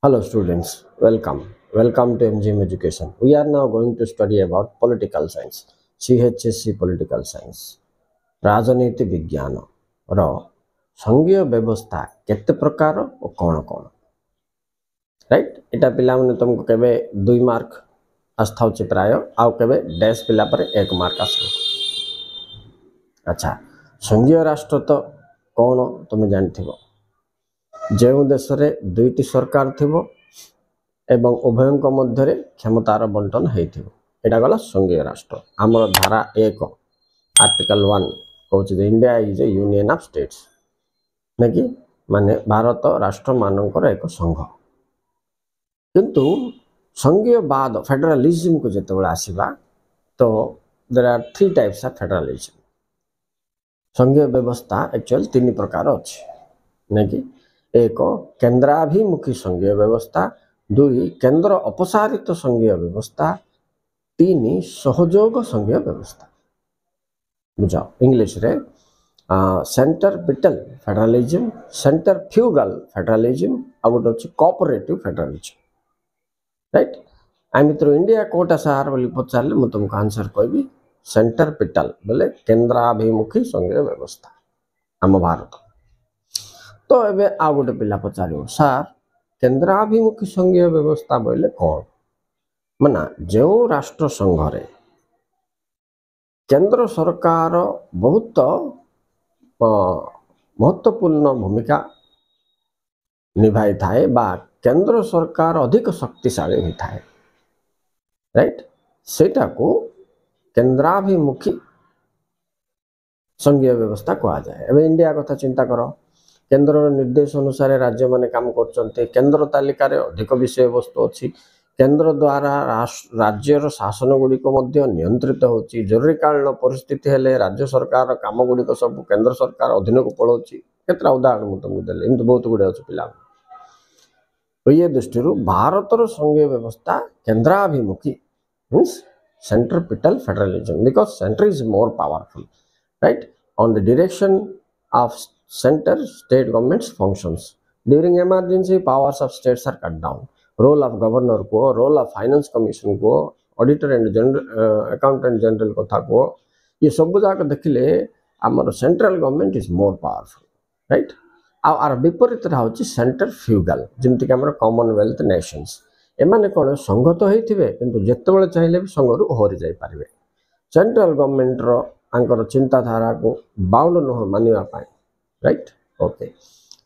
Hello students, welcome. Welcome to MGM Education. We are now going to study about political science, CHSC political science. राजनीति विज्ञान रो संघीय व्यवस्था केते प्रकार और कौन कौन राइट एटा पिला माने तुमको केबे 2 मार्क आस्थाउची प्राय आउ केबे डैश पिला पर 1 मार्क आसो। अच्छा संघीय राष्ट्र तो कौन तुम जानथिबो जेउ देश रे दुईटी सरकार थिबो एवं उभयंक मध्य क्षमतार बंटन होइथिबो एटा गला संघीय राष्ट्र। आमर धारा 1 आर्टिकल 1 कहूँ India is A union of states नाकि माने भारत राष्ट्र मानकर एक संघ किंतु संघीयवाद फेडरलिज्म को जिते आसवा तो there are 3 types of federalism. संघीय व्यवस्था एक्चुअल 3 प्रकार अच्छे नाकि एक केन्द्राभिमुखी संघीय व्यवस्था, 2 केन्द्र अपसारित संघीय व्यवस्था, 3 सहयोग संघीय व्यवस्था। बुझाओ इंग्लिश रे centripetal federalism, centrifugal federalism आ गोटे अच्छे कोऑपरेटिव फेडरलिज्म राइट। आई मित्र इंडिया कोटा सार बोली पचारे मुझे तुमको आंसर कहबी सेंटर पिटल बोले केन्द्राभिमुखी संघीय व्यवस्था आम भारत। तो एबे आ गोटे पिला पचारियो सार केन्द्राभिमुखी संघीय व्यवस्था बोले कौन माना जो राष्ट्र संघ रे केंद्र सरकार बहुत महत्वपूर्ण भूमिका निभाई थाए बा केंद्र सरकार अधिक शक्तिशाली होता है राइट सेटा को केन्द्राभिमुखी संघीय व्यवस्था कहा जाए। एवं इंडिया कथा चिंता करो केन्द्र निर्देश अनुसार राज्य माने काम करते केन्द्र तालिकार अधिक विषय वस्तु अच्छी केन्द्र द्वारा राज्यर शासन गुड़िक नियंत्रित होची जरूरीकालीन परिस्थिति हेले राज्य सरकार काम गुड़िक सब केन्द्र सरकार अधीन को पड़ोची केतरा उदाहरण मुझे तुमको देले एमती बहुत गुड़े अच्छे पिला। तो ये दृष्टि भारतर संघीय व्यवस्था केन्द्राभिमुखी means centripetal federalism because centre is more powerful right on the direction of center state governments functions during emergency powers of states are cut down role of governor को role of finance commission को auditor and general accountant general कथा को ये सब जाक देखिले आमर central government is more powerful right. आर विपरीत होची सेंटर फ्यूगल जमती कि आमर कॉमनवेल्थ नेशंस एमाने कोन संघ तो हेथिबे किंतु जेतेबेले चाहिले भी संघ रु ओहरी जाई पारिबे। सेंट्रल गवर्नमेंट रो आंकर चिंताधारा को बाउंड न मानिबा पाए राइट ओके।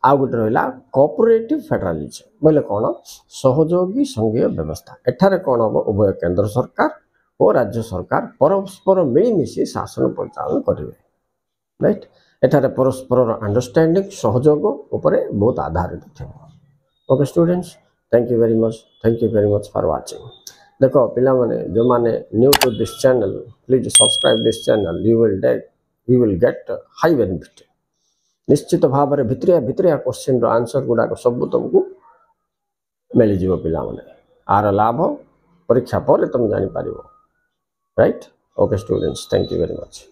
आ गोटे रहा कोऑपरेटिव फेडरलिज्म बोले कौन सहयोगी संघीय व्यवस्था एठारे कौन हम उभय केंद्र सरकार और राज्य सरकार परस्पर मिलमिशि शासन परिचालन करेंगे राइट। एठारे परस्पर अंडरस्टैंडिंग सहयोग उपरे बहुत आधारित थे। Okay students thank you very much for watching. देखो पिला माने जो माने new to this channel please subscribe this channel you will get high benefit निश्चित भाव में भितरिया क्वेश्चन रो आंसर गुड़ा सब तुमको मिल जीव पिला माने आर लाभ परीक्षा पर तुम जानी पारिबो right. Okay students thank you very much.